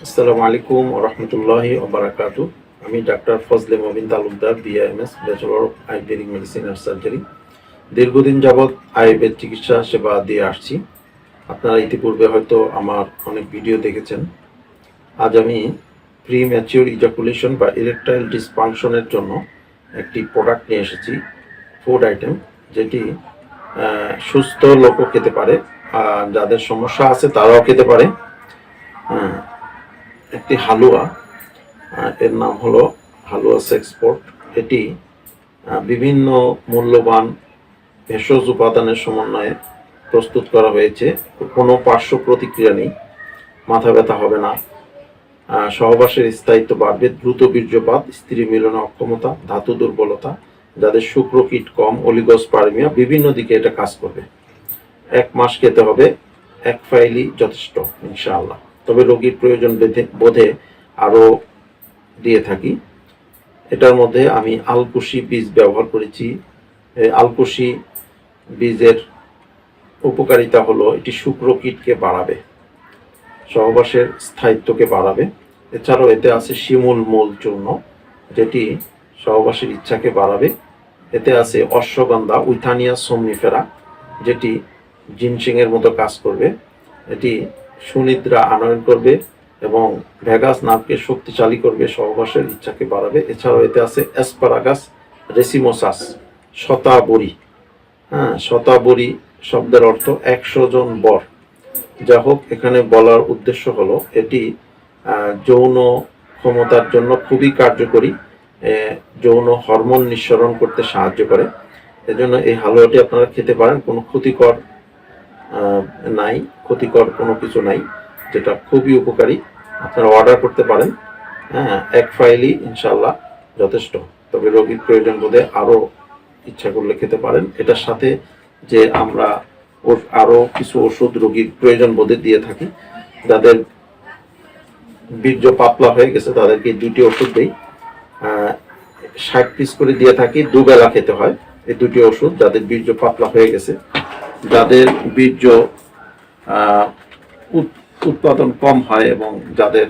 আসসালামু আলাইকুম ওয়া রাহমাতুল্লাহি ওয়া বারাকাতুহু। আমি doctor Fazle Mobin Talukdar, BMS, bachelor of Ayurvedic medicine and surgery. দীর্ঘদিন যাবৎ আয়ুর্বেদ চিকিৎসা সেবা দিয়ে আসছি। আপনারা ইতিপূর্বে হয়তো আমার অনেক ভিডিও দেখেছেন। আজ আমি প্রি ম্যাচিওর ইজাকুলেশন বা ইরেকটাইল ডিসফাংশনের জন্য একটি প্রোডাক্ট নিয়ে এসেছি, ফুড আইটেম, যেটি সুস্থ লোকও খেতে পারে, যাদের সমস্যা আছে তারাও খেতে পারে। একটি হালুয়া, এর নাম হলো হালুয়া সেক্সপোর্ট। এটি বিভিন্ন মূল্যবান ভেষজ উপাদানের সমন্বয়ে প্রস্তুত করা হয়েছে। কোনো পার্শ্ব প্রতিক্রিয়া নেই, মাথা ব্যথা হবে না, সহবাসের স্থায়িত্ব বাড়বে, দ্রুত বীর্যপাত, স্ত্রী মিলনে অক্ষমতা, ধাতু দুর্বলতা, যাদের শুক্রকীট কম, অলিগোস্পার্মিয়া, বিভিন্ন দিকে এটা কাজ করবে। 1 মাস খেতে হবে, 1 ফাইলই যথেষ্ট ইনশাআল্লাহ। তবে রোগীর প্রয়োজন বোধে আরও দিয়ে থাকি। এটার মধ্যে আমি আলকুশি বীজ ব্যবহার করেছি। আলকুশি বীজের উপকারিতা হলো এটি শুক্রকীটকে বাড়াবে, সহবাসের স্থায়িত্বকে বাড়াবে। এছাড়াও এতে আছে শিমুল মূল চূর্ণ, যেটি সহবাসের ইচ্ছাকে বাড়াবে। এতে আছে অশ্বগন্ধা, উইথানিয়া সোমনিফেরা, যেটি জিনসিংয়ের মতো কাজ করবে। এটি সুনিদ্রা আনয়ন করবে এবং ভ্যাগাস নার্ভকে শক্তিশালী করবে, সহবাসের ইচ্ছাকে বাড়াবে। এছাড়াও এতে আছে অ্যাসপারাগাস রেসিমোসাস, শতাবরী। শতাবরী শব্দের অর্থ 100 জন বর। যা হোক, এখানে বলার উদ্দেশ্য হলো এটি যৌন ক্ষমতার জন্য খুবই কার্যকরী, যৌন হরমোন নিঃসরণ করতে সাহায্য করে। এজন্য এই হালুয়াটি আপনারা খেতে পারেন, কোনো ক্ষতিকর কোনো কিছু নাই, যেটা খুবই উপকারী। আপনারা অর্ডার করতে পারেন। 1 ফাইলই ইনশাল্লাহ যথেষ্ট। তবে রোগীর প্রয়োজন বোধে আরও ইচ্ছা করলে খেতে পারেন। এটার সাথে যে আমরা আরও কিছু ওষুধ রোগীর প্রয়োজন বোধে দিয়ে থাকি। যাদের বীর্য পাতলা হয়ে গেছে তাদেরকে 2টি ওষুধ দিই, 60 পিস করে দিয়ে থাকি, 2 বেলা খেতে হয় এই 2টি ওষুধ। যাদের বীর্য পাতলা হয়ে গেছে, যাদের বীর্য উৎপাদন কম হয় এবং যাদের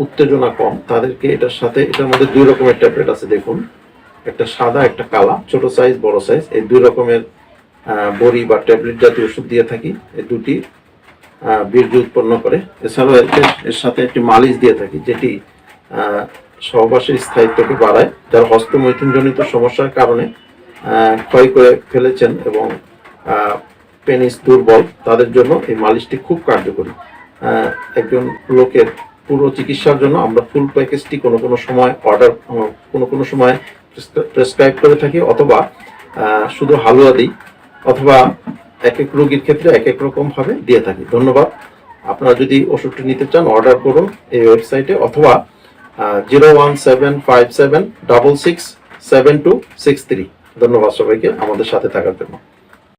উত্তেজনা কম, তাদেরকে এটার মধ্যে 2 রকমের ট্যাবলেট আছে। দেখুন, একটা সাদা, একটা কালা, ছোট সাইজ, বড় সাইজ, এই 2 রকমের বড়ি বা ট্যাবলেট জাতীয় ওষুধ দিয়ে থাকি। এই 2টি বীর্য উৎপন্ন করে। এছাড়াও এর সাথে একটি মালিশ দিয়ে থাকি, যেটি সহবাসের স্থায়িত্বকে বাড়ায়। যারা হস্তমৈথুনজনিত সমস্যার কারণে ক্ষয় করে ফেলেছেন এবং পেনিস দুর্বল, তাদের জন্য এই মালিশটি খুব কার্যকরী। একজন লোকের পুরো চিকিৎসার জন্য আমরা ফুল প্যাকেজটি কোনো সময় কোনো সময় প্রেসক্রাইব করে থাকি, অথবা শুধু হালুয়া দিই, অথবা এক এক রোগীর ক্ষেত্রে এক এক রকম ভাবে দিয়ে থাকি। ধন্যবাদ। আপনারা যদি ওষুধটি নিতে চান, অর্ডার করুন এই ওয়েবসাইটে, অথবা 01757667263। ধন্যবাদ সবাইকে আমাদের সাথে থাকার জন্য।